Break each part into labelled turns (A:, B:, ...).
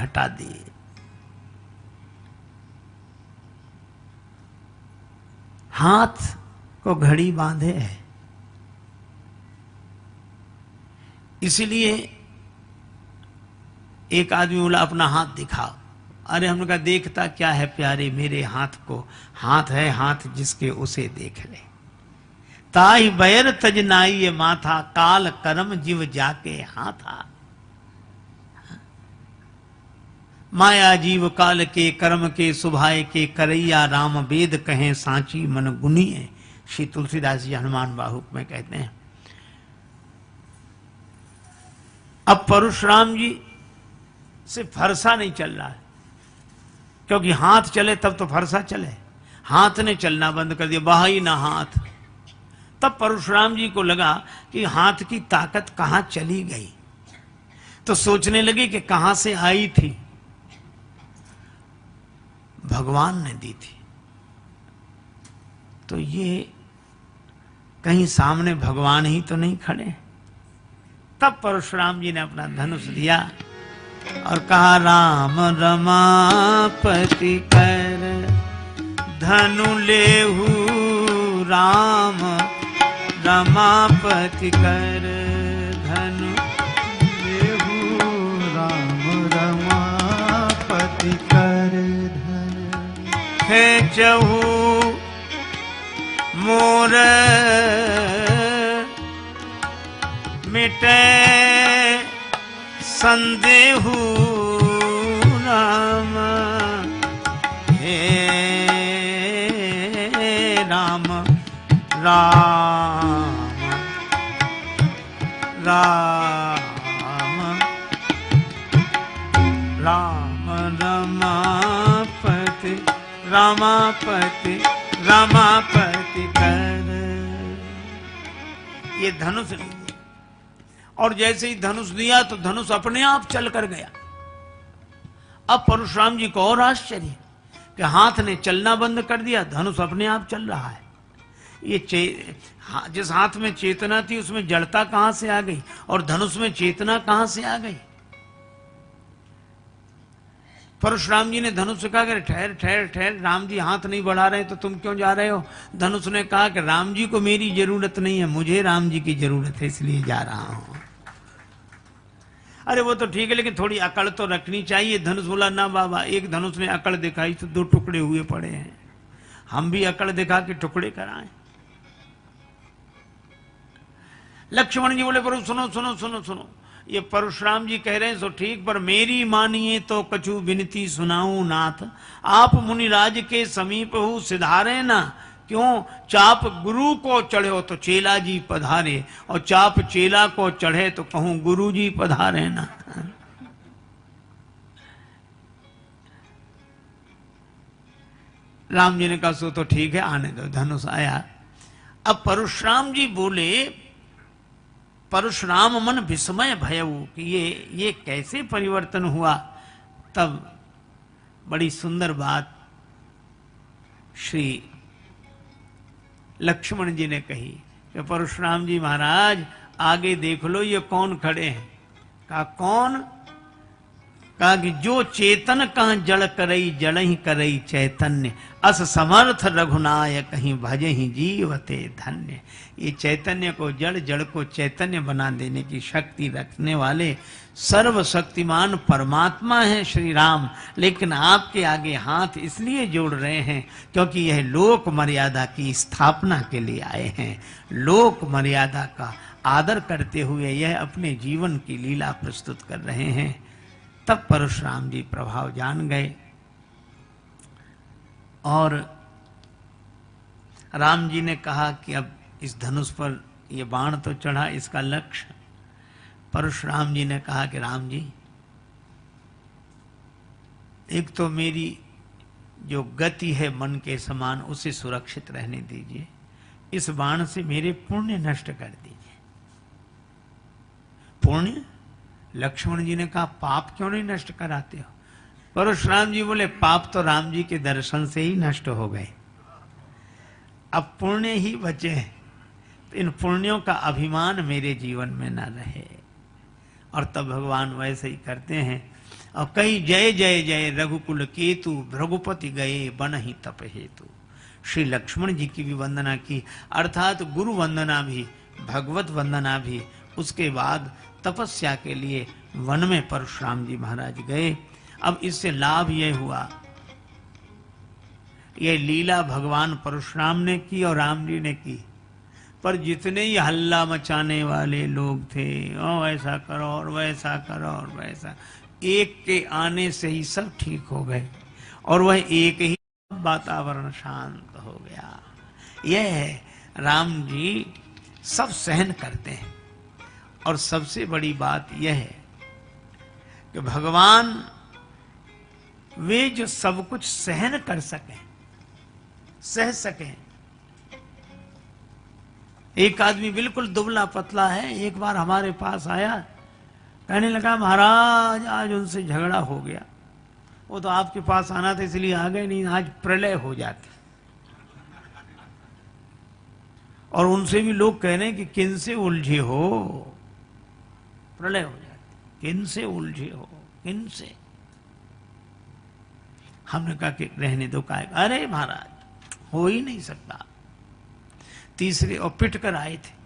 A: हटा दिए। हाथ को घड़ी बांधे है, इसलिए एक आदमी बोला अपना हाथ दिखाओ। अरे हमने कहा देखता क्या है प्यारे मेरे हाथ को, हाथ है हाथ जिसके उसे देख ले। ताहि बैर तज नाई माथा, काल कर्म जीव जाके हाथा। माया जीव काल के कर्म के सुभाए के, करैया राम वेद कहें सांची मन गुनिए। श्री तुलसीदास जी हनुमान बाहुक में कहते हैं। अब परशुराम जी से फरसा नहीं चल रहा है, क्योंकि हाथ चले तब तो फरसा चले। हाथ ने चलना बंद कर दिया, बहा ही ना हाथ। तब परशुराम जी को लगा कि हाथ की ताकत कहां चली गई, तो सोचने लगे कि कहां से आई थी। भगवान ने दी थी, तो ये कहीं सामने भगवान ही तो नहीं खड़े। तब परशुराम जी ने अपना धनुष दिया और कहा राम रमापति कर धनु लेहु, राम रमापति कर धनु
B: लेहु, राम रमापति कर धनु।
A: खेचहु मोर मिटे संदेहु, राम हे राम राम राम राम रमापति रमापति रमापति कर। ये धनुष लीजिए, और जैसे ही धनुष दिया तो धनुष अपने आप चल कर गया। अब परशुराम जी को और आश्चर्य कि हाथ ने चलना बंद कर दिया, धनुष अपने आप चल रहा है। ये जिस हाथ में चेतना थी उसमें जड़ता कहां से आ गई, और धनुष में चेतना कहां से आ गई। परशुराम जी ने धनुष से कहा कि ठहर ठहर ठहर, राम जी हाथ नहीं बढ़ा रहे तो तुम क्यों जा रहे हो। धनुष ने कहा कि राम जी को मेरी जरूरत नहीं है, मुझे राम जी की जरूरत है, इसलिए जा रहा हूं। अरे वो तो ठीक है, लेकिन थोड़ी अकड़ तो रखनी चाहिए। धनुष बोला ना बाबा, एक धनुष ने अकड़ दिखाई तो दो टुकड़े हुए पड़े हैं, हम भी अकड़ दिखा के टुकड़े कराएं। लक्ष्मण जी बोले पर सुनो सुनो सुनो सुनो, ये परशुराम जी कह रहे हैं सो ठीक, पर मेरी मानिए तो कछु विनती सुनाऊं नाथ। आप मुनिराज के समीप हो सिधारे ना, क्यों चाप गुरु को चढ़े हो तो चेला जी पधारे, और चाप चेला को चढ़े तो कहूं गुरु जी पधारे ना। राम जी ने कहा सो तो ठीक है, आने दो। धनुष आया। अब परशुराम जी बोले, परशुराम मन विस्मय भयऊ कि ये कैसे परिवर्तन हुआ। तब बड़ी सुंदर बात श्री लक्ष्मण जी ने कही कि परशुराम जी महाराज आगे देख लो ये कौन खड़े हैं। कहा कौन। कहा कि जो चेतन कहां जड़ करई जड़ ही करई चैतन्य, अस समर्थ रघुनायक कहीं भजे ही जीवते धन्य। ये चैतन्य को जड़, जड़ को चैतन्य बना देने की शक्ति रखने वाले सर्वशक्तिमान परमात्मा हैं श्री राम। लेकिन आपके आगे हाथ इसलिए जोड़ रहे हैं क्योंकि यह लोक मर्यादा की स्थापना के लिए आए हैं। लोक मर्यादा का आदर करते हुए यह अपने जीवन की लीला प्रस्तुत कर रहे हैं। तब परशुराम जी प्रभाव जान गए और राम जी ने कहा कि अब इस धनुष पर यह बाण तो चढ़ा, इसका लक्ष्य। परशुराम जी ने कहा कि राम जी, एक तो मेरी जो गति है मन के समान उसे सुरक्षित रहने दीजिए, इस बाण से मेरे पुण्य नष्ट कर दीजिए। पुण्य? लक्ष्मण जी ने कहा पाप क्यों नहीं नष्ट कराते हो। परशुराम जी बोले पाप तो राम जी के दर्शन से ही नष्ट हो गए, अब पुण्य ही बचे हैं, तो इन पुण्यों का अभिमान मेरे जीवन में न रहे। और तब भगवान वैसे ही करते हैं। और कई जय जय जय रघुकुल केतु भृगुपति गए बन ही तप हेतु। श्री लक्ष्मण जी की भी वंदना की, अर्थात गुरु वंदना भी, भगवत वंदना भी। उसके बाद तपस्या के लिए वन में परशुराम जी महाराज गए। अब इससे लाभ यह हुआ, यह लीला भगवान परशुराम ने की और राम जी ने की, पर जितने ही हल्ला मचाने वाले लोग थे, ओ ऐसा करो और वैसा करो और वैसा, एक के आने से ही सब ठीक हो गए और वह एक ही वातावरण शांत हो गया। यह है राम जी सब सहन करते हैं। और सबसे बड़ी बात यह है कि भगवान वे जो सब कुछ सहन कर सकें, सह सकें। एक आदमी बिल्कुल दुबला पतला है, एक बार हमारे पास आया, कहने लगा महाराज आज उनसे झगड़ा हो गया। वो तो आपके पास आना था इसलिए आ गए, नहीं आज प्रलय हो जाती। और उनसे भी लोग कह रहे हैं कि किन से उलझे हो, प्रलय हो जाती, किन से उलझे हो, किन से। हमने कहा कि रहने दो, का अरे महाराज हो ही नहीं सकता। तीसरे और पिट कर आए थे,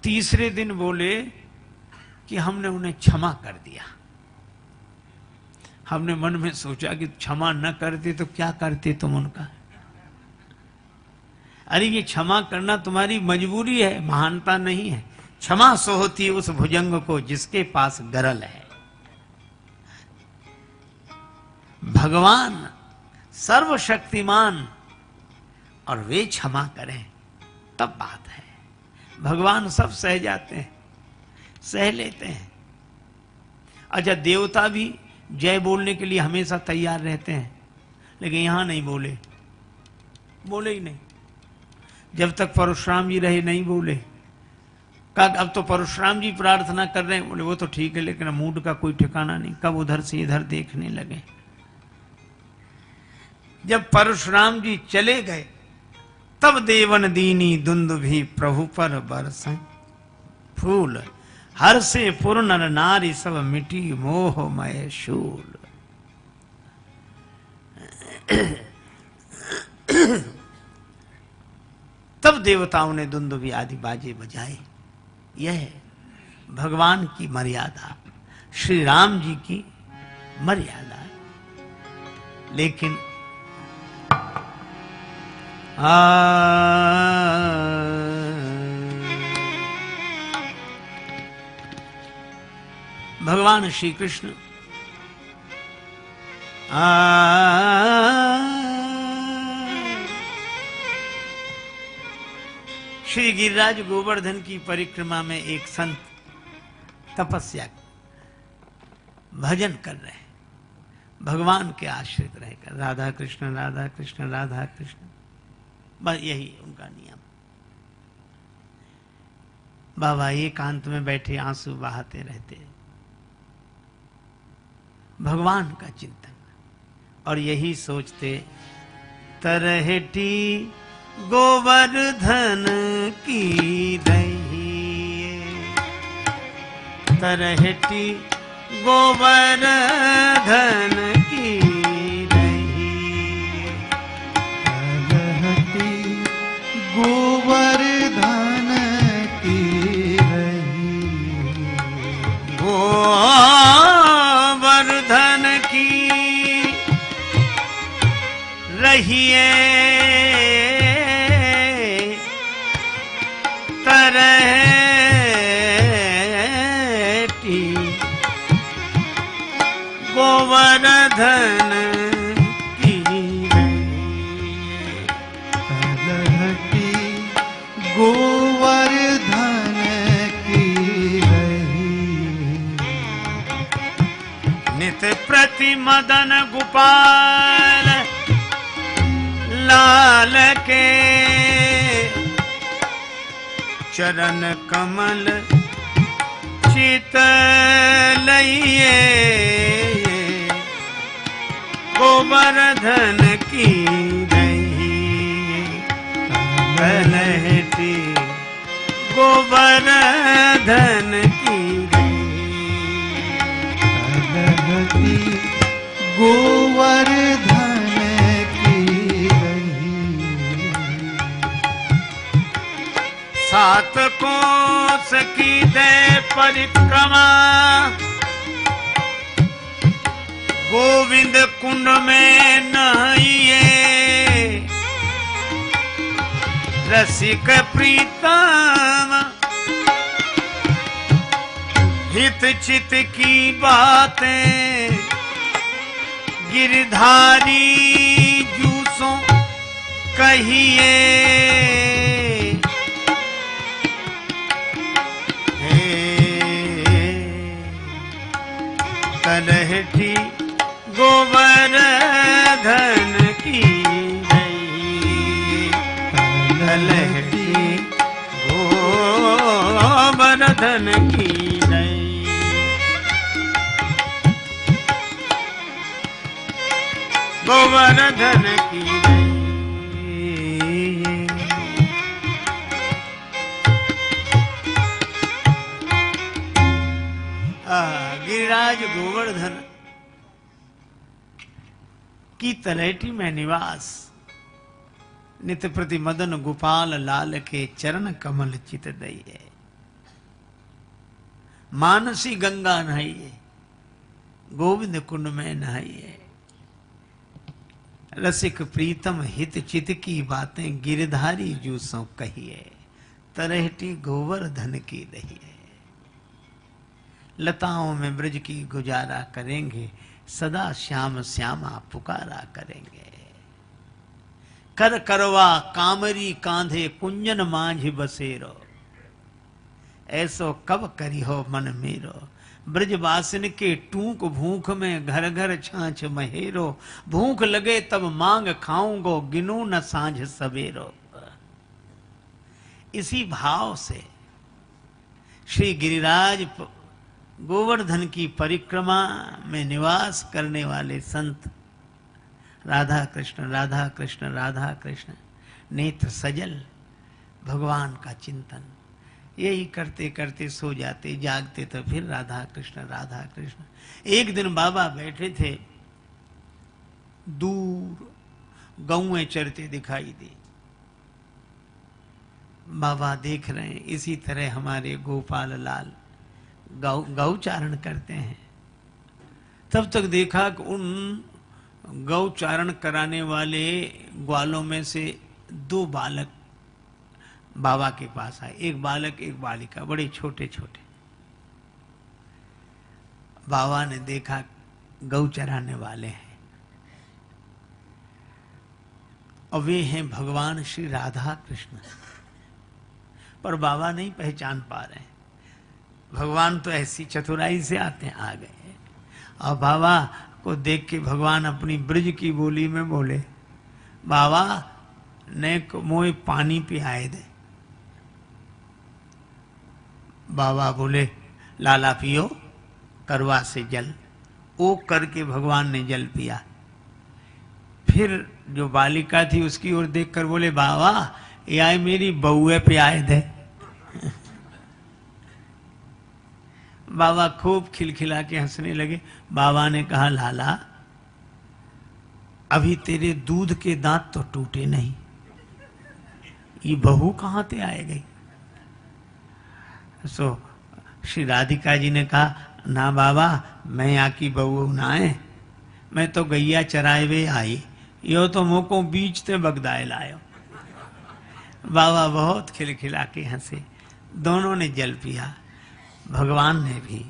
A: तीसरे दिन बोले कि हमने उन्हें क्षमा कर दिया। हमने मन में सोचा कि क्षमा न करते तो क्या करते तुम उनका। अरे ये क्षमा करना तुम्हारी मजबूरी है, महानता नहीं है। क्षमा सो होती उस भुजंग को जिसके पास गरल है। भगवान सर्वशक्तिमान और वे क्षमा करें तब बात है। भगवान सब सह जाते हैं, सह लेते हैं। अच्छा देवता भी जय बोलने के लिए हमेशा तैयार रहते हैं, लेकिन यहां नहीं बोले, बोले ही नहीं। जब तक परशुराम जी रहे नहीं बोले। कहा अब तो परशुराम जी प्रार्थना कर रहे हैं, बोले वो तो ठीक है, लेकिन मूड का कोई ठिकाना नहीं, कब उधर से इधर देखने लगे। जब परशुराम जी चले गए तब देवन दीनी दुंद भी प्रभु पर बरसें फूल, हर से पुर नर नारी सब मिटी मोहमय शूल। तब देवताओं ने दुंदुभी आदि बाजे बजाए। यह है भगवान की मर्यादा, श्री राम जी की मर्यादा। लेकिन भगवान श्री कृष्ण श्री गिरिराज गोवर्धन की परिक्रमा में एक संत तपस्या भजन कर रहे हैं, भगवान के आश्रित रहकर राधा कृष्ण राधा कृष्ण राधा कृष्ण, बस यही उनका नियम। बाबा एकांत में बैठे आंसू बहाते रहते, भगवान का चिंतन, और यही सोचते तरहटी गोवर्धन की रही, तरहटी गोवर्धन की रही,
B: तरहटी गोवर्धन की रही,
A: गोवर्धन की रहिए तरहटी गोवर्धन की
B: तरहटी गोवर्धन की रही,
A: नित प्रति मदन गोपाल लाल के चरण कमल चित लइए, गोवर्धन की रही तरहटी गोवर्धन की रही।
B: की गोवर्धन की रही।
A: सात कोस की दे परिक्रमा गोविंद कुंड में नहाइए रसिक प्रीतम हित चित की बातें गिरधारी जूसों कहिए। तलहटी गोवर्धन की गई। तलहटी गोवर्धन की गई। गोवर्धन की गई। गिरिराज गोवर्धन की तलहटी में निवास नित्य प्रति मदन गोपाल लाल के चरण कमल चित दइए। मानसी गंगा नहाइए गोविंद कुंड में नहाइए रसिक प्रीतम हित चित की बातें गिरधारी जूसों कहिए। तलहटी गोवर्धन की दहिए। लताओं में ब्रज की गुजारा करेंगे सदा श्याम श्यामा पुकारा करेंगे। कर करवा कामरी कांधे कुंजन मांझ बसेरो ऐसो कब करी हो मन मेरो। ब्रजवासिन के टूक भूख में घर घर छाछ महेरो। भूख लगे तब मांग खाऊंगो गिनू न सांझ सवेरो। इसी भाव से श्री गिरिराज गोवर्धन की परिक्रमा में निवास करने वाले संत राधा कृष्ण राधा कृष्ण राधा कृष्ण नेत्र सजल भगवान का चिंतन यही करते करते सो जाते जागते तो फिर राधा कृष्ण राधा कृष्ण। एक दिन बाबा बैठे थे दूर गौएं चरते दिखाई दी। बाबा देख रहे हैं इसी तरह हमारे गोपाल लाल गौचारण करते हैं। तब तक देखा कि उन गौचारण कराने वाले ग्वालों में से दो बालक बाबा के पास आए। एक बालक एक बालिका बड़े छोटे छोटे। बाबा ने देखा गौ चराने वाले हैं और वे हैं भगवान श्री राधा कृष्ण। पर बाबा नहीं पहचान पा रहे हैं। भगवान तो ऐसी चतुराई से आते हैं आ गए। और बाबा को देख के भगवान अपनी ब्रज की बोली में बोले बाबा ने मोए पानी पियाए दे। बाबा बोले लाला पियो करवा से जल। ओ करके भगवान ने जल पिया। फिर जो बालिका थी उसकी ओर देखकर बोले बाबा ये मेरी बहुए पियाए दे। बाबा खूब खिलखिला के हंसने लगे। बाबा ने कहा लाला अभी तेरे दूध के दांत तो टूटे नहीं, ये बहू कहां से आए गई। सो श्री राधिका जी ने कहा ना बाबा मैं यहाँ की बहू ना है, मैं तो गैया चराए वे आई, यो तो मोको बीच ते बगदाए लायो। बाबा बहुत खिलखिला के हंसे। दोनों ने जल पिया, भगवान ने भी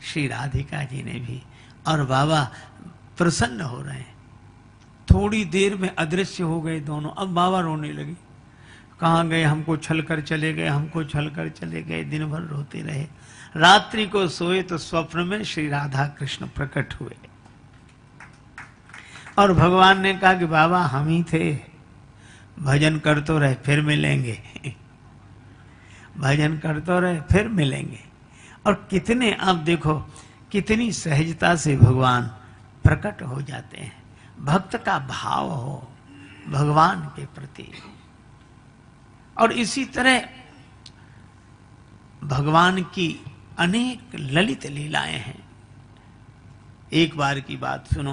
A: श्री राधिका जी ने भी। और बाबा प्रसन्न हो रहे हैं। थोड़ी देर में अदृश्य हो गए दोनों। अब बाबा रोने लगे। कहाँ गए, हमको छल कर चले गए, हमको छल कर चले गए। दिन भर रोते रहे। रात्रि को सोए तो स्वप्न में श्री राधा कृष्ण प्रकट हुए और भगवान ने कहा कि बाबा हम ही थे, भजन कर तो रहे फिर मिलेंगे। भजन कर तो रहे फिर मिलेंगे। और कितने आप देखो कितनी सहजता से भगवान प्रकट हो जाते हैं। भक्त का भाव हो भगवान के प्रति। और इसी तरह भगवान की अनेक ललित लीलाएं हैं। एक बार की बात सुनो।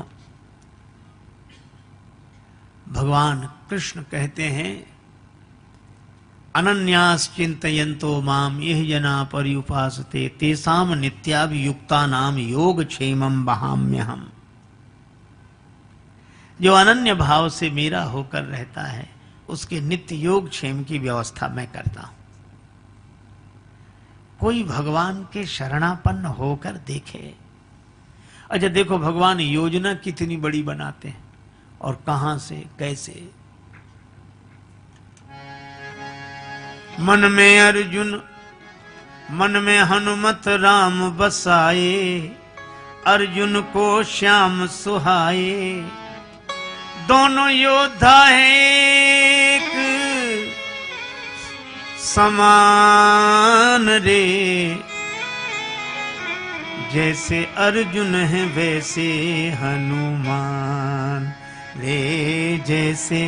A: भगवान कृष्ण कहते हैं, अनन्यास चिंतयन्तो माम यह जना पर्युपासते तेसाम नित्याभियुक्ता नाम योग क्षेमम वहाम्यहम। जो अनन्य भाव से मेरा होकर रहता है उसके नित्य योग क्षेम की व्यवस्था मैं करता हूं। कोई भगवान के शरणापन्न होकर देखे। अच्छा देखो भगवान योजना कितनी बड़ी बनाते हैं और कहां से कैसे। मन में अर्जुन मन में हनुमत राम बसाए, अर्जुन को श्याम सुहाए। दोनों योद्धा एक समान रे, जैसे अर्जुन है वैसे हनुमान रे, जैसे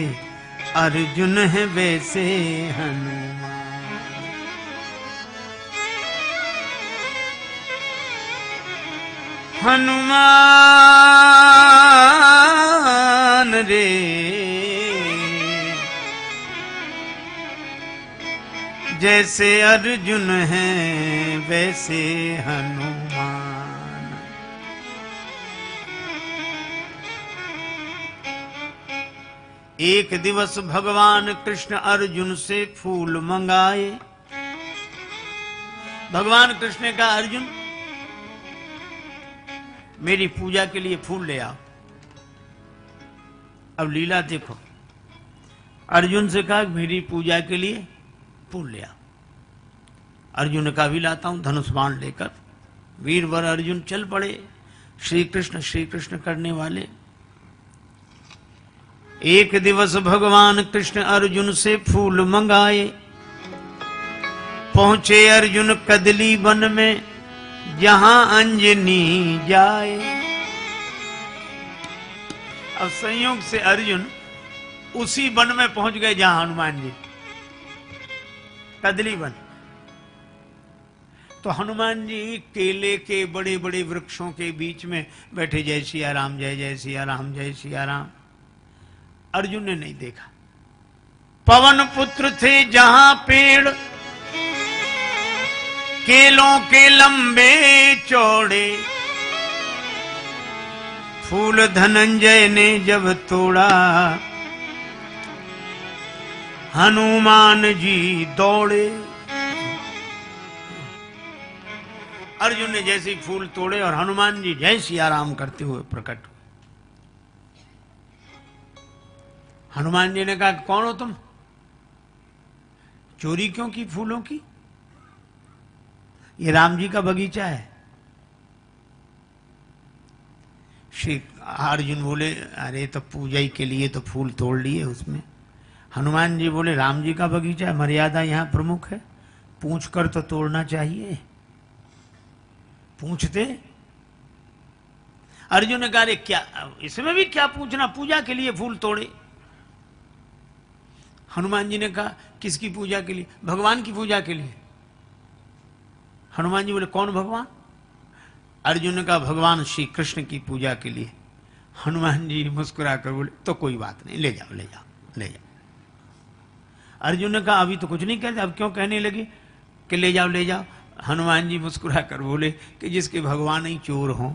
A: अर्जुन है वैसे हनुमान। हनुमान रे, जैसे अर्जुन है वैसे हनुमान। एक दिवस भगवान कृष्ण अर्जुन से फूल मंगाए। भगवान कृष्ण ने कहा, अर्जुन मेरी पूजा के लिए फूल ले आओ। अब लीला देखो, अर्जुन से कहा मेरी पूजा के लिए फूल ले आओ। अर्जुन ने कहा भी लाता हूं। धनुष बाण लेकर वीरवर अर्जुन चल पड़े, श्री कृष्ण करने वाले। एक दिवस भगवान कृष्ण अर्जुन से फूल मंगाए। पहुंचे अर्जुन कदली वन में जहां अंजनी जाए। अब संयोग से अर्जुन उसी वन में पहुंच गए जहां हनुमान जी, कदली वन। तो हनुमान जी केले के बड़े बड़े वृक्षों के बीच में बैठे, जय सिया राम, जय जय सिया राम, जय सिया राम। अर्जुन ने नहीं देखा। पवन पुत्र थे जहां पेड़ केलों के लंबे चौड़े, फूल धनंजय ने जब तोड़ा हनुमान जी दौड़े। अर्जुन ने जैसे फूल तोड़े और हनुमान जी जय सिया राम करते हुए प्रकट हुए। हनुमान जी ने कहा, कौन हो तुम? चोरी क्यों की फूलों की? ये राम जी का बगीचा है। श्री अर्जुन बोले, अरे तो पूजा के लिए तो फूल तोड़ लिए उसमें। हनुमान जी बोले, राम जी का बगीचा है, मर्यादा यहां प्रमुख है, पूछ कर तो तोड़ना चाहिए। पूछते। अर्जुन ने कहा, क्या इसमें भी क्या पूछना, पूजा के लिए फूल तोड़े। हनुमान जी ने कहा, किसकी पूजा के लिए? भगवान की पूजा के लिए। हनुमान जी बोले, कौन भगवान? अर्जुन ने कहा, भगवान श्री कृष्ण की पूजा के लिए। हनुमान जी मुस्कुरा कर बोले, तो कोई बात नहीं, ले जाओ ले जाओ ले जाओ। अर्जुन ने कहा, अभी तो कुछ नहीं कहते, अब क्यों कहने लगे कि ले जाओ ले जाओ? हनुमान जी मुस्कुरा कर बोले कि जिसके भगवान ही चोर हों।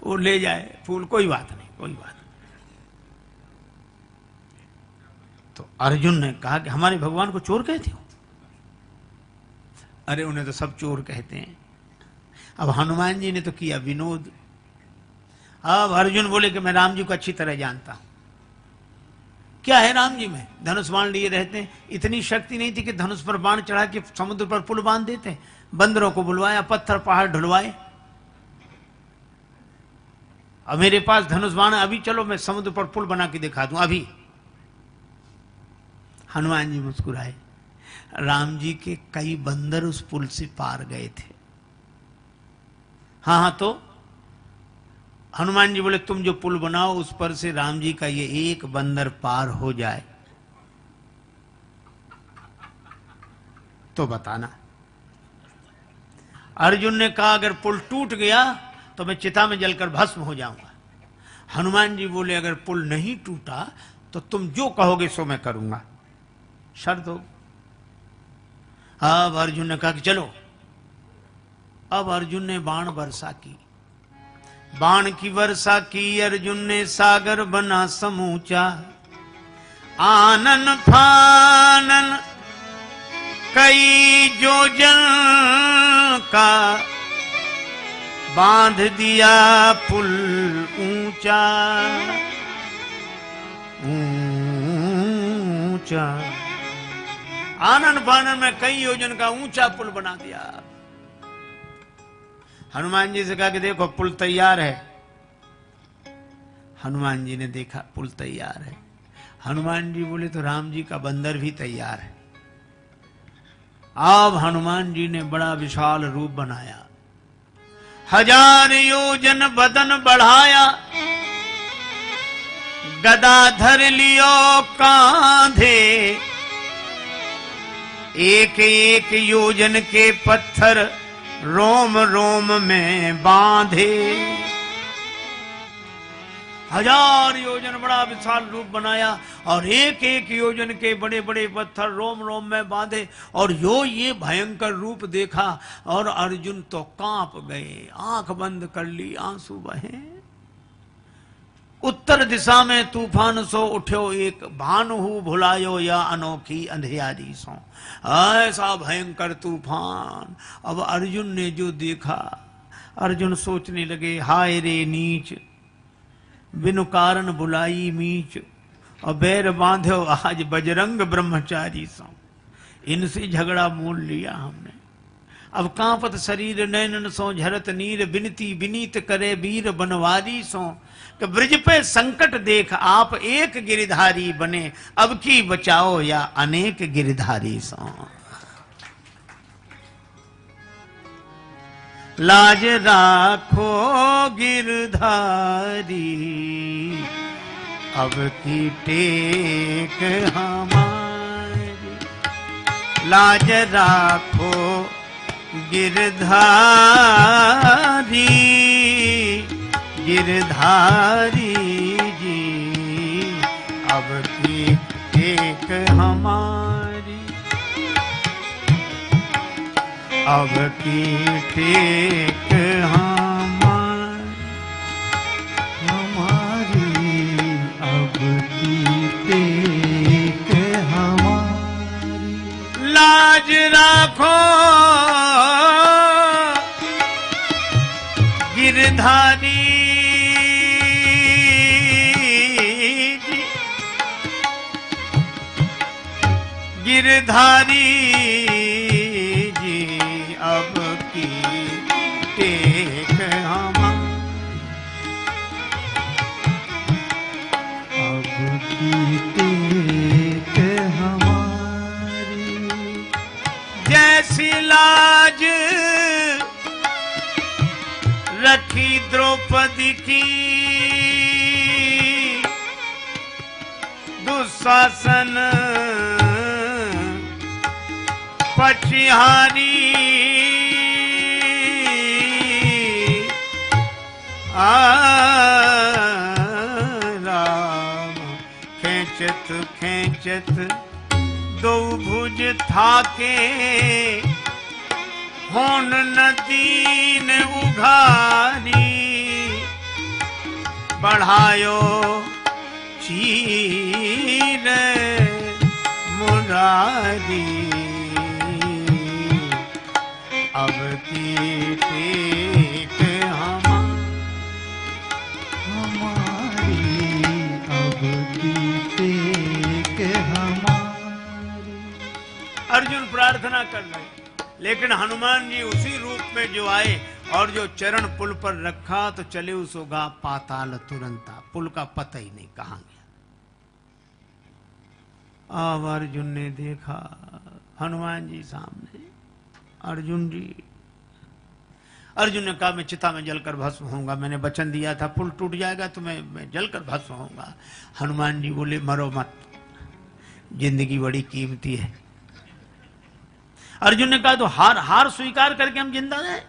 A: वो ले जाए फूल, कोई बात नहीं, कोई बात नहीं। तो अर्जुन ने कहा कि हमारे भगवान को चोर कहते हो? अरे उन्हें तो सब चोर कहते हैं। अब हनुमान जी ने तो किया विनोद। अब अर्जुन बोले कि मैं राम जी को अच्छी तरह जानता हूं। क्या है राम जी में? धनुष बाण लिए रहते हैं। इतनी शक्ति नहीं थी कि धनुष पर बाण चढ़ा के समुद्र पर पुल बांध देते। बंदरों को बुलवाया, पत्थर पहाड़ ढुलवाए। अब मेरे पास धनुष बाण, अभी चलो मैं समुद्र पर पुल बना के दिखा दूं अभी। हनुमान जी मुस्कुराए। राम जी के कई बंदर उस पुल से पार गए थे। हाँ हाँ, तो हनुमान जी बोले, तुम जो पुल बनाओ उस पर से राम जी का ये एक बंदर पार हो जाए तो बताना। अर्जुन ने कहा अगर पुल टूट गया तो मैं चिता में जलकर भस्म हो जाऊंगा। हनुमान जी बोले अगर पुल नहीं टूटा तो तुम जो कहोगे सो मैं करूंगा, शर्त हो। अब अर्जुन ने कहा कि चलो। अब अर्जुन ने बाण वर्षा की, बाण की वर्षा की अर्जुन ने, सागर बना समूचा। आनन फानन कई योजन का, बांध दिया पुल ऊंचा ऊंचा। आनन फानन में कई योजन का ऊंचा पुल बना दिया। हनुमान जी से कहा कि देखो पुल तैयार है। हनुमान जी ने देखा पुल तैयार है। हनुमान जी बोले तो राम जी का बंदर भी तैयार है। अब हनुमान जी ने बड़ा विशाल रूप बनाया, 1000 योजन बदन बढ़ाया, गदा धर लियो कांधे, एक एक योजन के पत्थर रोम रोम में बांधे। 1000 योजन बड़ा विशाल रूप बनाया और एक एक योजन के बड़े बड़े पत्थर रोम रोम में बांधे। और ये भयंकर रूप देखा और अर्जुन तो कांप गए, आंख बंद कर ली, आंसू बहे। उत्तर दिशा में तूफान सो उठ्यो एक, भानु भुलायो या अनोखी अंधियारी सो। ऐसा भयंकर तूफान। अब अर्जुन ने जो देखा, अर्जुन सोचने लगे हाय रे नीच, बिनु कारण बुलाई मीच, और बैर बांधो आज बजरंग ब्रह्मचारी सो। इनसे झगड़ा मोल लिया हमने। अब कांपत शरीर नैनन सो झरत नीर, बिनती विनीत करे वीर बनवारी सो। कि ब्रज पे संकट देख आप एक गिरधारी बने, अब की बचाओ या अनेक गिरधारी सो। लाज राखो गिरधारी, अब की टेक हमारी। लाज राखो गिरधारी, गिरधारी जी, अब की टेक हमारी, अब की टेक
B: हमारी, अब की टेक हमारी।
A: लाज राखो गिरधारी जी, गिरधारी जी, अब की टेक
B: अब की टेक हमारी।
A: जैसी लाज रखी द्रौपदी की, दुशासन पछिहारी। राम खेचत खेचत दो भुज थाके, होन नदी ने उघारी। बढ़ायो चीर मुरारी, अब की टेक
B: हमारी, अब की टेक हमारी।
A: अर्जुन प्रार्थना कर रहे, लेकिन हनुमान जी उसी रूप में जो आए और जो चरण पुल पर रखा तो चले उसोगा पाताल तुरंता। पुल का पता ही नहीं कहां गया। अब अर्जुन ने देखा हनुमान जी सामने। अर्जुन जी, अर्जुन ने कहा मैं चिता में जलकर भस्म होऊंगा, मैंने वचन दिया था पुल टूट जाएगा तो मैं जलकर भस्म होऊंगा। हनुमान जी बोले मरो मत, जिंदगी बड़ी कीमती है। अर्जुन ने कहा तो हार हार स्वीकार करके हम जिंदा रहे।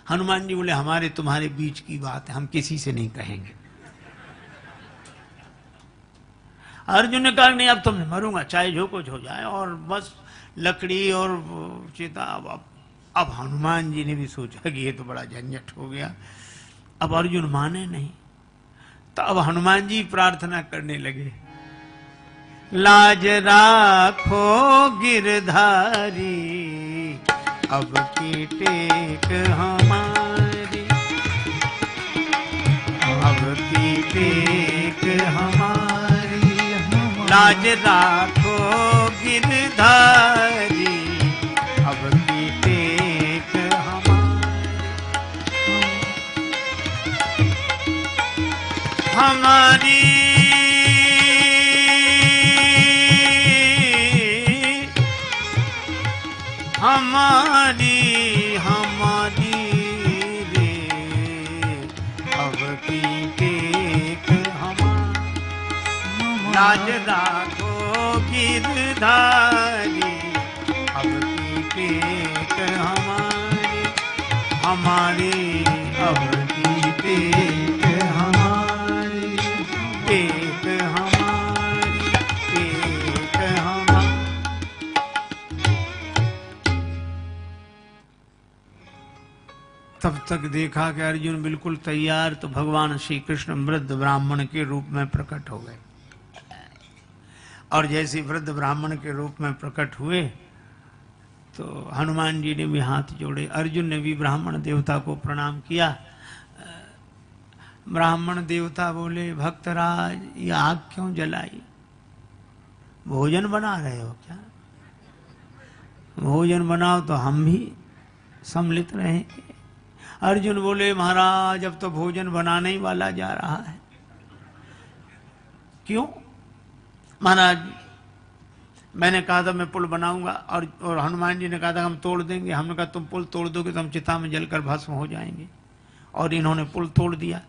A: हनुमान जी बोले हमारे तुम्हारे बीच की बात है, हम किसी से नहीं कहेंगे। अर्जुन ने कहा नहीं अब तो मैं मरूंगा, चाहे जो कुछ हो जाए, और बस लकड़ी और चिता। अब हनुमान जी ने भी सोचा कि ये तो बड़ा झंझट हो गया। अब अर्जुन माने नहीं, तो अब हनुमान जी प्रार्थना करने लगे, लाज राखो गिरधारी, अब की टेक हमारी, अब की टेक हमारी, लाज राखो गिरधारी, अब की टेक हमारी, हमारी हमारी रे, अब की टेक हमारी, लाज राखो गिरधारी, अब की टेक हमारी, हमारी अब की टेक हमारी, टेक हमारी, टेक हमारी। तब तक देखा कि अर्जुन बिल्कुल तैयार, तो भगवान श्री कृष्ण वृद्ध ब्राह्मण के रूप में प्रकट हो गए। और जैसे वृद्ध ब्राह्मण के रूप में प्रकट हुए तो हनुमान जी ने भी हाथ जोड़े, अर्जुन ने भी ब्राह्मण देवता को प्रणाम किया। ब्राह्मण देवता बोले भक्तराज ये आग क्यों जलाई, भोजन बना रहे हो क्या? भोजन बनाओ तो हम भी सम्मिलित रहेंगे। अर्जुन बोले महाराज अब तो भोजन बनाने ही वाला जा रहा है। क्यों? महाराज मैंने कहा था मैं पुल बनाऊंगा, और हनुमान जी ने कहा था हम तोड़ देंगे। हमने कहा तुम पुल तोड़ दोगे तो हम चिता में जलकर भस्म हो जाएंगे, और इन्होंने पुल तोड़ दिया।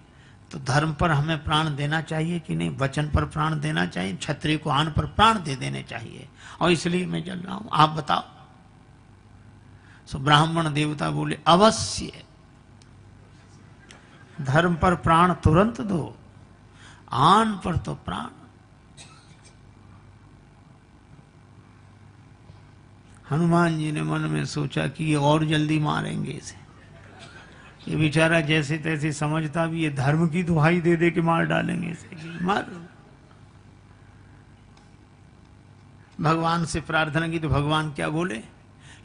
A: तो धर्म पर हमें प्राण देना चाहिए कि नहीं? वचन पर प्राण देना चाहिए, क्षत्रिय को आन पर प्राण दे देने चाहिए, और इसलिए मैं जल रहा हूं, आप बताओ। सो ब्राह्मण देवता बोले अवश्य, धर्म पर प्राण तुरंत दो, आन पर तो प्राण। हनुमान जी ने मन में सोचा कि ये और जल्दी मारेंगे इसे, ये बेचारा जैसे तैसे समझता भी ये धर्म की दुहाई दे दे के मार डालेंगे इसे, मार। भगवान से प्रार्थना की तो भगवान क्या बोले,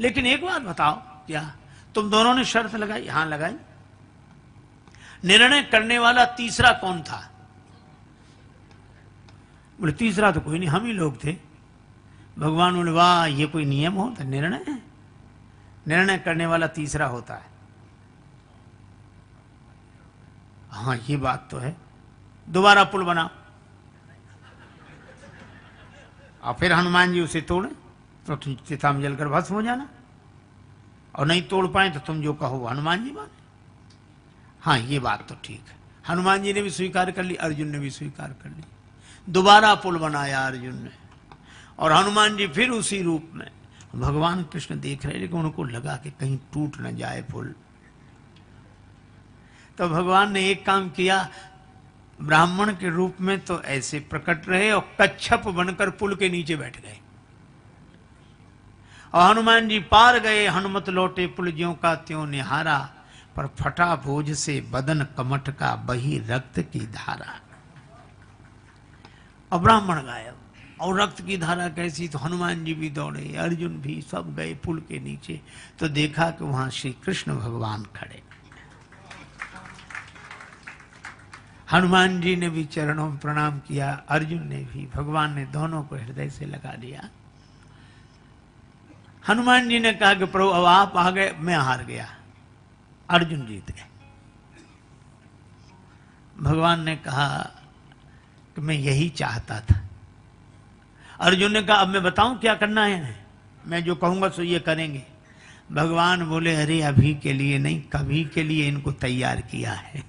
A: लेकिन एक बात बताओ, क्या तुम दोनों ने शर्त लगाई? हाँ लगाई। निर्णय करने वाला तीसरा कौन था? बोले तीसरा तो कोई नहीं, हम ही लोग थे। भगवान बोले वाह ये कोई नियम हो? तो निर्णय है, निर्णय करने वाला तीसरा होता है। हाँ ये बात तो है, दोबारा पुल बनाओ। और फिर हनुमान जी उसे तोड़े तो तुम चिता में जलकर भस्म हो जाना, और नहीं तोड़ पाए तो तुम जो कहो हनुमान जी माने। हाँ ये बात तो ठीक है। हनुमान जी ने भी स्वीकार कर ली, अर्जुन ने भी स्वीकार कर ली। दोबारा पुल बनाया अर्जुन ने, और हनुमान जी फिर उसी रूप में। भगवान कृष्ण देख रहे, लेकिन उनको लगा कि कहीं टूट न जाए पुल। तो भगवान ने एक काम किया, ब्राह्मण के रूप में तो ऐसे प्रकट रहे और कच्छप बनकर पुल के नीचे बैठ गए, और हनुमान जी पार गए। हनुमत लौटे पुल ज्यों का त्यों निहारा, पर फटा भोज से बदन कमठ का बही रक्त की धारा। और ब्राह्मण गायब, और रक्त की धारा कैसी? तो हनुमान जी भी दौड़े, अर्जुन भी, सब गए पुल के नीचे। तो देखा कि वहां श्री कृष्ण भगवान खड़े। हनुमान जी ने भी चरणों में प्रणाम किया, अर्जुन ने भी। भगवान ने दोनों को हृदय से लगा दिया। हनुमान जी ने कहा कि प्रभु अब आप आ गए, मैं हार गया, अर्जुन जीत गए। भगवान ने कहा कि मैं यही चाहता था। अर्जुन ने कहा अब मैं बताऊं क्या करना है? मैं जो कहूंगा सो ये करेंगे। भगवान बोले अरे अभी के लिए नहीं, कभी के लिए इनको तैयार किया है,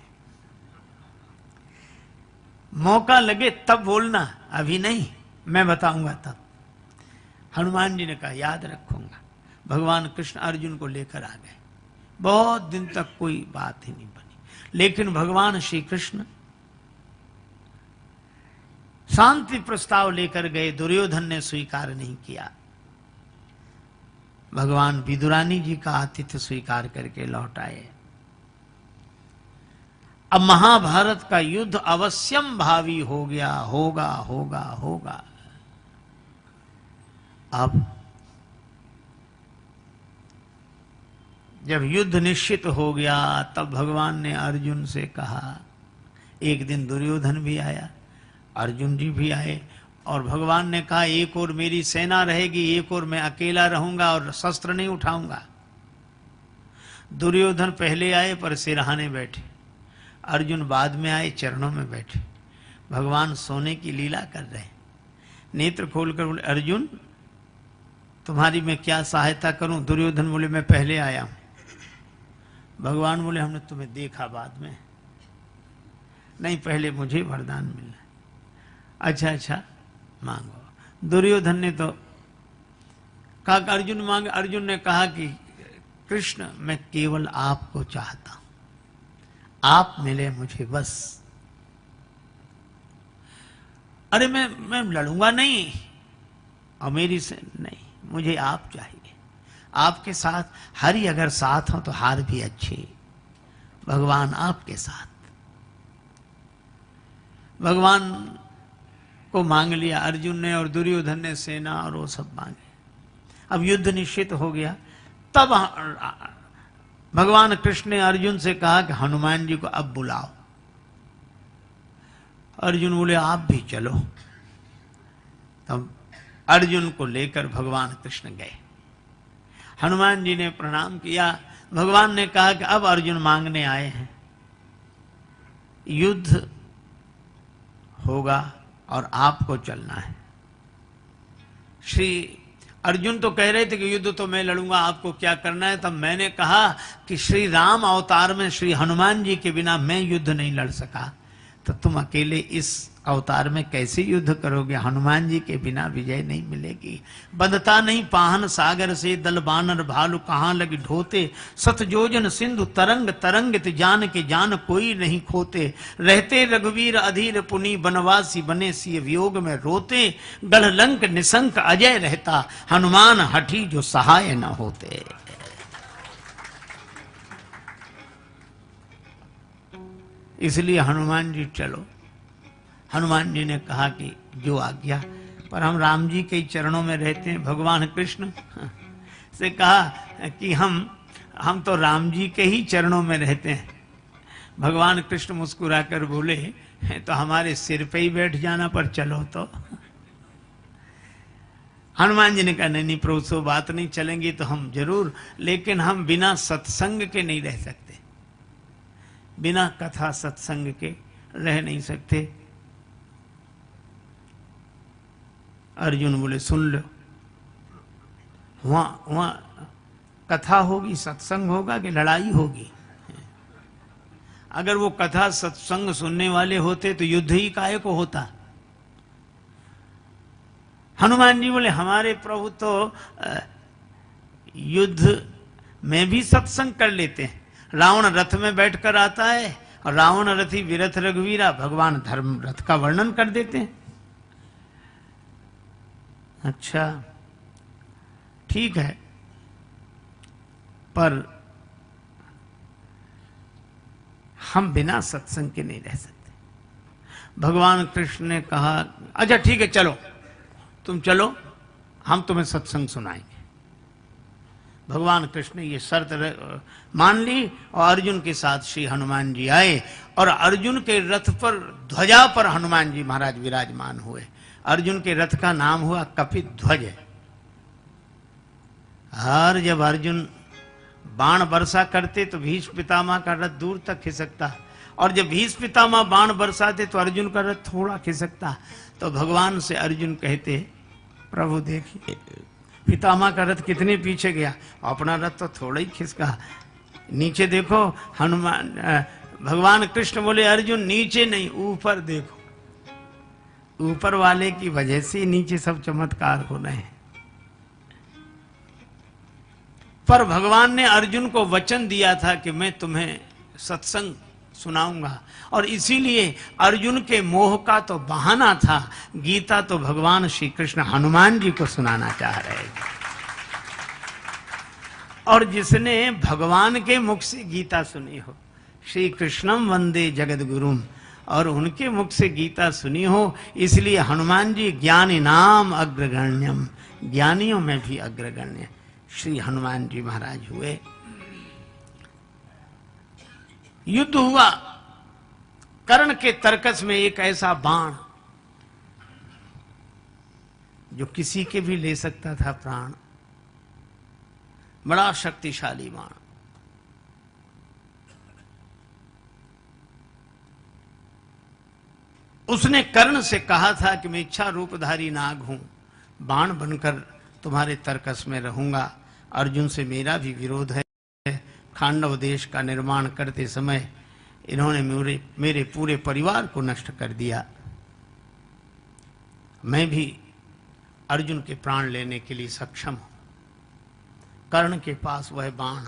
A: मौका लगे तब बोलना, अभी नहीं, मैं बताऊंगा तब। हनुमान जी ने कहा याद रखूंगा। भगवान कृष्ण अर्जुन को लेकर आ गए। बहुत दिन तक कोई बात ही नहीं बनी, लेकिन भगवान श्री कृष्ण शांति प्रस्ताव लेकर गए, दुर्योधन ने स्वीकार नहीं किया। भगवान विदुरानी जी का आतिथ्य स्वीकार करके लौट आए। अब महाभारत का युद्ध अवश्यम भावी हो गया, होगा होगा होगा। अब जब युद्ध निश्चित हो गया, तब भगवान ने अर्जुन से कहा, एक दिन दुर्योधन भी आया, अर्जुन जी भी आए, और भगवान ने कहा एक और मेरी सेना रहेगी, एक और मैं अकेला रहूंगा और शस्त्र नहीं उठाऊंगा। दुर्योधन पहले आए पर सिरहाने बैठे, अर्जुन बाद में आए चरणों में बैठे। भगवान सोने की लीला कर रहे, नेत्र खोलकर बोले, अर्जुन तुम्हारी मैं क्या सहायता करूं? दुर्योधन बोले, मैं पहले आया हूं। भगवान बोले, हमने तुम्हें देखा बाद में, नहीं पहले मुझे वरदान मिलना। अच्छा अच्छा मांगो। दुर्योधन ने तो कहा अर्जुन मांगे। अर्जुन ने कहा कि कृष्ण मैं केवल आपको चाहता हूं, आप मिले मुझे बस। अरे मैं लड़ूंगा नहीं, और मेरी से नहीं, मुझे आप चाहिए। आपके साथ हरि अगर साथ हो तो हार भी अच्छी। भगवान आपके साथ। भगवान को मांग लिया अर्जुन ने, और दुर्योधन ने सेना और वो सब मांगे। अब युद्ध निश्चित हो गया। तब भगवान कृष्ण ने अर्जुन से कहा कि हनुमान जी को अब बुलाओ। अर्जुन बोले, आप भी चलो। तब अर्जुन को लेकर भगवान कृष्ण गए। हनुमान जी ने प्रणाम किया। भगवान ने कहा कि अब अर्जुन मांगने आए हैं, युद्ध होगा और आपको चलना है। श्री अर्जुन तो कह रहे थे कि युद्ध तो मैं लड़ूंगा, आपको क्या करना है? तब मैंने कहा कि श्री राम अवतार में श्री हनुमान जी के बिना मैं युद्ध नहीं लड़ सका, तो तुम अकेले इस अवतार में कैसे युद्ध करोगे? हनुमान जी के बिना विजय नहीं मिलेगी। बंधता नहीं पाहन सागर से, दल बानर भालू कहाँ लगी ढोते, सतजोजन सिंधु तरंग तरंगित जान के जान कोई नहीं खोते, रहते रघुवीर अधीर पुनि बनवासी बने सिय वियोग में रोते, गढ़ लंक निशंक अजय रहता, हनुमान हठी जो सहाय न होते। इसलिए हनुमान जी चलो। हनुमान जी ने कहा कि जो आज्ञा, पर हम राम जी के चरणों में रहते हैं। भगवान कृष्ण से कहा कि हम तो राम जी के ही चरणों में रहते हैं। भगवान कृष्ण मुस्कुराकर बोले, तो हमारे सिर पे ही बैठ जाना, पर चलो तो। हनुमान जी ने कहा, नहीं प्रभु सो बात नहीं, चलेंगे तो हम जरूर, लेकिन हम बिना सत्संग के नहीं रह सकते, बिना कथा सत्संग के रह नहीं सकते। अर्जुन बोले, सुन लो, वहां कथा होगी, सत्संग होगा कि लड़ाई होगी? अगर वो कथा सत्संग सुनने वाले होते तो युद्ध ही काहे को होता? हनुमान जी बोले, हमारे प्रभु तो युद्ध में भी सत्संग कर लेते हैं। रावण रथ में बैठकर आता है, और रावण रथी विरथ रघुवीरा, भगवान धर्म रथ का वर्णन कर देते हैं। अच्छा ठीक है, पर हम बिना सत्संग के नहीं रह सकते। भगवान कृष्ण ने कहा, अच्छा ठीक है चलो, तुम चलो, हम तुम्हें सत्संग सुनाएंगे। भगवान कृष्ण ने ये शर्त मान ली, और अर्जुन के साथ श्री हनुमान जी आए, और अर्जुन के रथ पर ध्वजा पर हनुमान जी महाराज विराजमान हुए। अर्जुन के रथ का नाम हुआ कपित ध्वज। और जब अर्जुन बाण वर्षा करते तो भीष्म पितामह का रथ दूर तक खिसकता, और जब भीष्म पितामह बाण बरसाते तो अर्जुन का रथ थोड़ा खिसकता। तो भगवान से अर्जुन कहते, प्रभु देखिए पितामह का रथ कितने पीछे गया, अपना रथ तो थोड़ा ही खिसका। नीचे देखो। हनुमान भगवान कृष्ण बोले, अर्जुन नीचे नहीं ऊपर देखो, ऊपर वाले की वजह से नीचे सब चमत्कार हो रहे हैं। पर भगवान ने अर्जुन को वचन दिया था कि मैं तुम्हें सत्संग सुनाऊंगा, और इसीलिए अर्जुन के मोह का तो बहाना था, गीता तो भगवान श्री कृष्ण हनुमान जी को सुनाना चाह रहे थे। और जिसने भगवान के मुख से गीता सुनी हो, श्री कृष्णम वंदे जगत गुरुम, और उनके मुख से गीता सुनी हो, इसलिए हनुमान जी ज्ञानी नाम अग्रगण्यम, ज्ञानियों में भी अग्रगण्य श्री हनुमान जी महाराज हुए। युद्ध हुआ, कर्ण के तरकस में एक ऐसा बाण जो किसी के भी ले सकता था प्राण, बड़ा शक्तिशाली बाण। उसने कर्ण से कहा था कि मैं इच्छा रूपधारी नाग हूं, बाण बनकर तुम्हारे तरकस में रहूंगा। अर्जुन से मेरा भी विरोध है। खांडव देश का निर्माण करते समय इन्होंने मेरे पूरे परिवार को नष्ट कर दिया। मैं भी अर्जुन के प्राण लेने के लिए सक्षम हूं। कर्ण के पास वह बाण,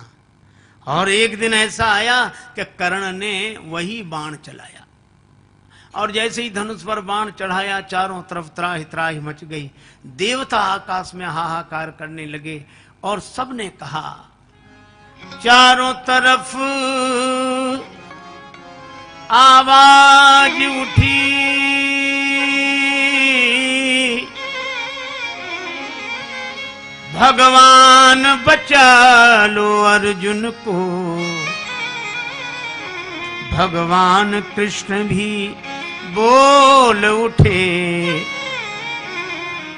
A: और एक दिन ऐसा आया कि कर्ण ने वही बाण चलाया, और जैसे ही धनुष पर बाण चढ़ाया, चारों तरफ त्राहि त्राहि मच गई। देवता आकाश में हाहाकार करने लगे, और सबने कहा चारों तरफ आवाज उठी, भगवान बचा लो अर्जुन को। भगवान कृष्ण भी बोल उठे,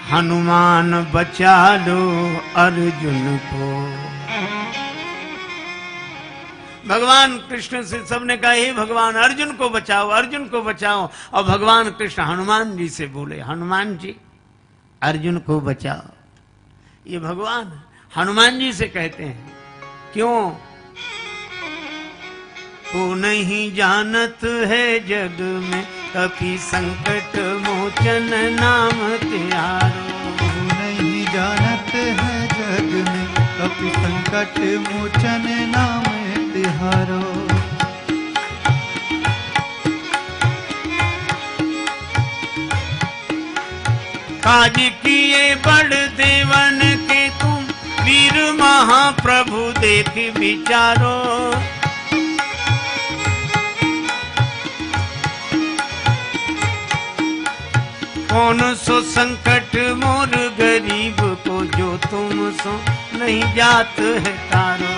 A: हनुमान बचा लो अर्जुन को। भगवान कृष्ण से सबने कहा हे भगवान अर्जुन को बचाओ, अर्जुन को बचाओ। और भगवान कृष्ण हनुमान जी से बोले, हनुमान जी अर्जुन को बचाओ। ये भगवान हनुमान जी से कहते हैं, क्यों? को नहीं जानत है जग में कभी संकट मोचन नाम त्यारो।
B: को नहीं जानत है जग में कभी संकट मोचन नाम तिहारो।
A: काज किए बड़ देवन के तुम वीर महाप्रभु देख विचारो। कौन सो संकट मोर गरीब को जो तुम सो नहीं जात है तारो।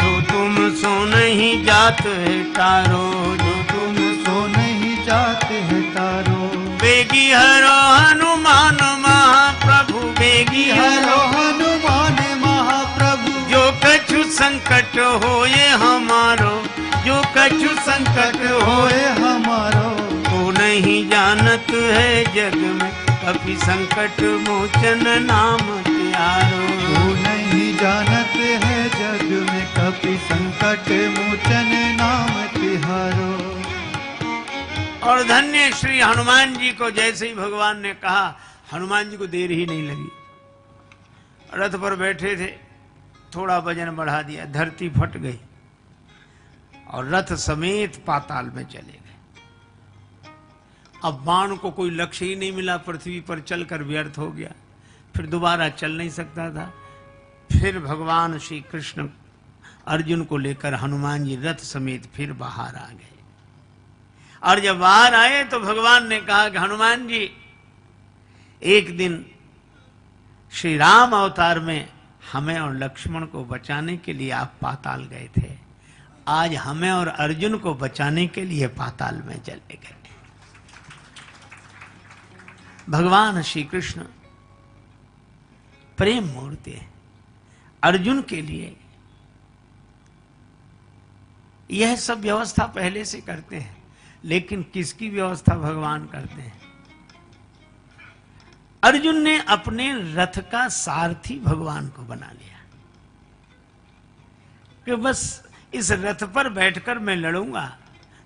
A: जो तुम सो नहीं जात है तारो, जो
B: तुम सो नहीं जाते है तारो।
A: बेगी हरो हनुमान महाप्रभु, बेगी
B: हरो हनुमान महाप्रभु।
A: जो कछु संकट होए हमारो, जो कछु संकट
B: होए हमारो।
A: को नहीं जानत है जग में कभी संकट मोचन नाम त्यारो।
B: को नहीं जानत है जग में कभी संकट मोचन नाम तिहारो।
A: और धन्य श्री हनुमान जी को जैसे ही भगवान ने कहा, हनुमान जी को देर ही नहीं लगी। रथ पर बैठे थे, थोड़ा वजन बढ़ा दिया, धरती फट गई और रथ समेत पाताल में चले गए। अब बाण को कोई लक्ष्य ही नहीं मिला, पृथ्वी पर चलकर व्यर्थ हो गया, फिर दोबारा चल नहीं सकता था। फिर भगवान श्री कृष्ण अर्जुन को लेकर हनुमान जी रथ समेत फिर बाहर आ गए। और जब बाहर आए तो भगवान ने कहा कि हनुमान जी, एक दिन श्री राम अवतार में हमें और लक्ष्मण को बचाने के लिए आप पाताल गए थे, आज हमें और अर्जुन को बचाने के लिए पाताल में चले गए। भगवान श्री कृष्ण प्रेम मूर्ति है। अर्जुन के लिए यह सब व्यवस्था पहले से करते हैं, लेकिन किसकी व्यवस्था भगवान करते हैं? अर्जुन ने अपने रथ का सारथी भगवान को बना लिया कि बस इस रथ पर बैठकर मैं लड़ूंगा,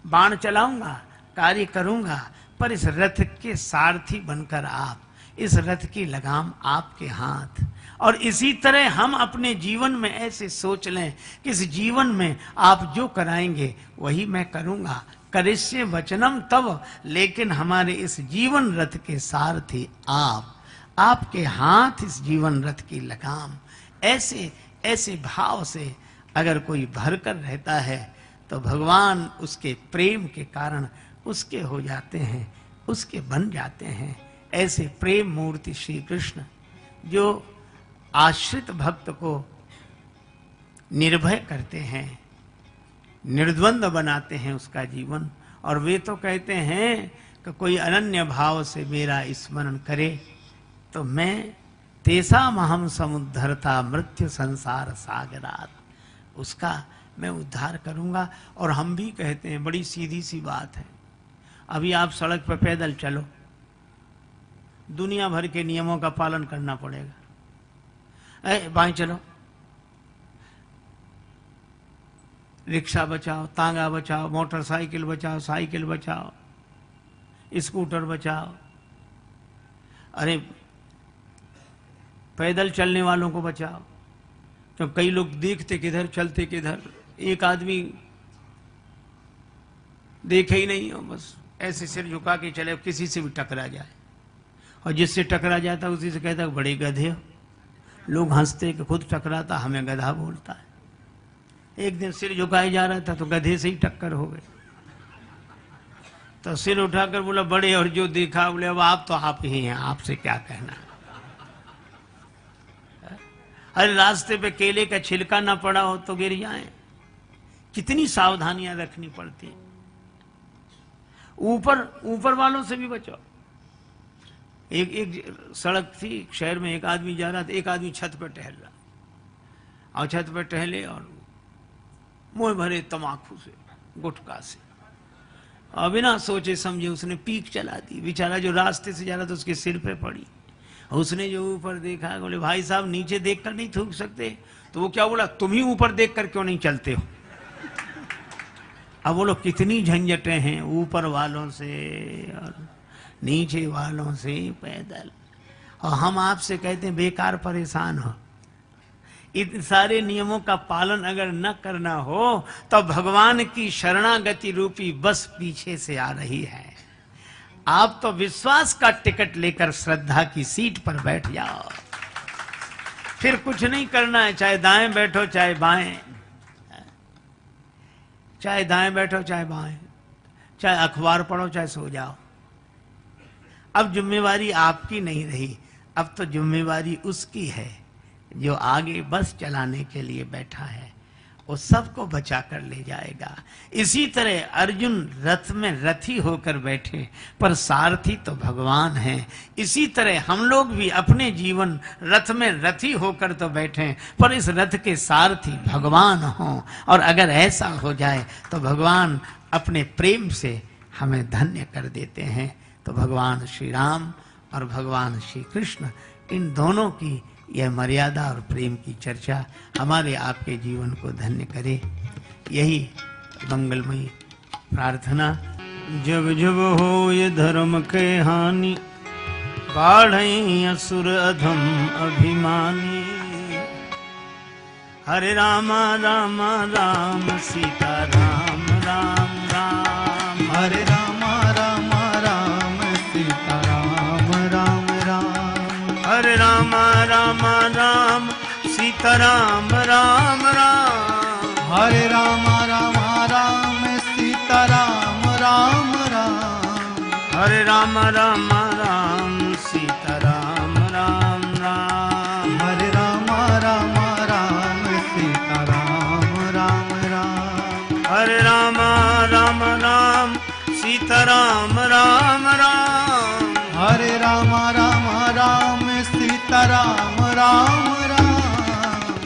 A: बाण चलाऊंगा, कार्य करूंगा, पर इस रथ के सारथी बनकर आप इस रथ की लगाम आपके हाथ। और इसी तरह हम अपने जीवन में ऐसे सोच लें कि इस जीवन में आप जो कराएंगे वही मैं करूंगा, करिष्ये वचनम तव, लेकिन हमारे इस जीवन रथ के सारथी आप, आपके हाथ इस जीवन रथ की लगाम। ऐसे ऐसे भाव से अगर कोई भरकर रहता है तो भगवान उसके प्रेम के कारण उसके हो जाते हैं, उसके बन जाते हैं। ऐसे प्रेम मूर्ति श्री कृष्ण जो आश्रित भक्त को निर्भय करते हैं, निर्द्वंद बनाते हैं उसका जीवन। और वे तो कहते हैं कि कोई अनन्य भाव से मेरा स्मरण करे तो मैं तेसा महम समुद्धरता मृत्यु संसार सागरात, उसका मैं उद्धार करूंगा। और हम भी कहते हैं, बड़ी सीधी सी बात है, अभी आप सड़क पर पैदल चलो, दुनिया भर के नियमों का पालन करना पड़ेगा। बाएं चलो, रिक्शा बचाओ, तांगा बचाओ, मोटरसाइकिल बचाओ, साइकिल बचाओ, स्कूटर बचाओ। अरे पैदल चलने वालों को बचाओ। तो कई लोग देखते किधर चलते किधर, एक आदमी देखे ही नहीं हो, बस ऐसे सिर झुका के चले, किसी से भी टकरा जाए, और जिससे टकरा जाता उसी से कहता बड़े गधे हो। लोग हंसते कि खुद टकराता हमें गधा बोलता है। एक दिन सिर झुकाए जा रहा था तो गधे से ही टक्कर हो गई, तो सिर उठाकर बोला बड़े, और जो देखा बोले अब आप तो आप ही हैं, आपसे क्या कहना। अरे रास्ते पे केले का छिलका ना पड़ा हो तो गिर जाए। कितनी सावधानियां रखनी पड़ती हैं। ऊपर वालों से भी बचाओ। एक सड़क थी शहर में, एक आदमी जा रहा था, एक आदमी छत पर टहल रहा, और छत पर टहले और मुंह भरे तमाकू से, गुटखा से, और बिना सोचे समझे उसने पीक चला दी। बेचारा जो रास्ते से जा रहा था उसके सिर पे पड़ी। उसने जो ऊपर देखा, बोले भाई साहब नीचे देखकर नहीं थूक सकते? तो वो क्या बोला, तुम ही ऊपर देखकर क्यों नहीं चलते हो? अब बोलो कितनी झंझटें हैं ऊपर वालों से और नीचे वालों से पैदल, और हम आपसे कहते हैं बेकार परेशान हो। इन सारे नियमों का पालन अगर न करना हो तो भगवान की शरणागति रूपी बस पीछे से आ रही है। आप तो विश्वास का टिकट लेकर श्रद्धा की सीट पर बैठ जाओ, फिर कुछ नहीं करना है, चाहे दाएं बैठो चाहे बाएं, चाहे दाएं बैठो चाहे बाएं, चाहे अखबार पढ़ो चाहे सो जाओ। अब जिम्मेवारी आपकी नहीं रही, अब तो जिम्मेवारी उसकी है जो आगे बस चलाने के लिए बैठा है, वो सबको बचा कर ले जाएगा। इसी तरह अर्जुन रथ में रथी होकर बैठे, पर सारथी तो भगवान है। इसी तरह हम लोग भी अपने जीवन रथ में रथी होकर तो बैठे, पर इस रथ के सारथी भगवान हों। और अगर ऐसा हो जाए तो भगवान अपने प्रेम से हमें धन्य कर देते हैं। तो भगवान श्री राम और भगवान श्री कृष्ण, इन दोनों की यह मर्यादा और प्रेम की चर्चा हमारे आपके जीवन को धन्य करे, यही मंगलमयी प्रार्थना। जब जब हो ये धर्म के हानि, बाढ़ई असुर अधम अभिमानी। हरे रामा राम राम सीता राम राम राम,
B: हरे रामा राम राम सीता राम राम राम,
A: हरे रामा राम राम सीता राम राम राम,
B: हरे रामा राम राम सीता राम राम राम,
A: हरे राम राम राम सीता राम राम राम,
B: हरे रामा राम राम सीता राम राम राम,
A: हरे राम राम राम सीता राम राम राम,
B: हरे रामा राम राम सीता राम राम राम,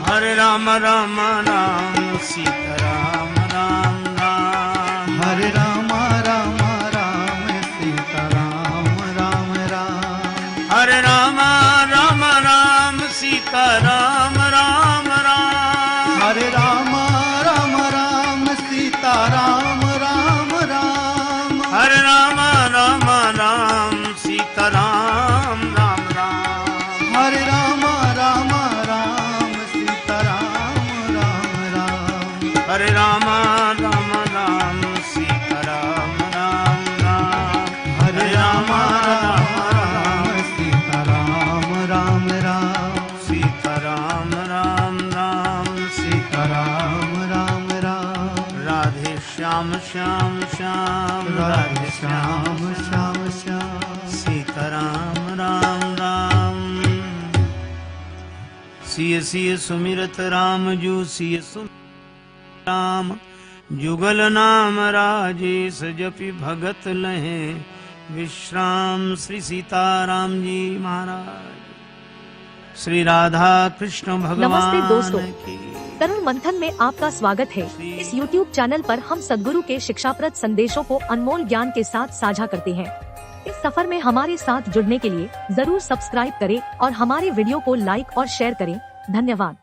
A: हरे राम राम राम सीता राम राम राम,
B: हरे रामा राम राम सीता राम राम राम,
A: हरे राम राम राम सीता राम राम राम,
B: हरे रामा राम राम सीता राम राम राम,
A: हरे राम राम राम सीता राम राम हरे राम राम राम सीता राम राम राम,
B: हरे राम राम राम सीता राम राम राम,
A: सीता राम राम राम
B: सीता राम राम राम,
A: राधे श्याम श्याम श्याम,
B: राधे श्याम श्याम श्याम,
A: सीता राम राम राम। सिय सिय सुमिरत राम जू सिय सुमिरत राम, जुगल नाम राजेश जपि भगत लहे विश्राम। श्री सीताराम जी महाराज, श्री राधा कृष्ण भगवान
C: नमस्ते दोस्तों,
A: की।
C: तरुण मंथन में आपका स्वागत है। इस YouTube चैनल पर हम सद्गुरु के शिक्षाप्रद संदेशों को अनमोल ज्ञान के साथ साझा करते हैं। इस सफर में हमारे साथ जुड़ने के लिए जरूर सब्सक्राइब करें और हमारे वीडियो को लाइक और शेयर करें। धन्यवाद।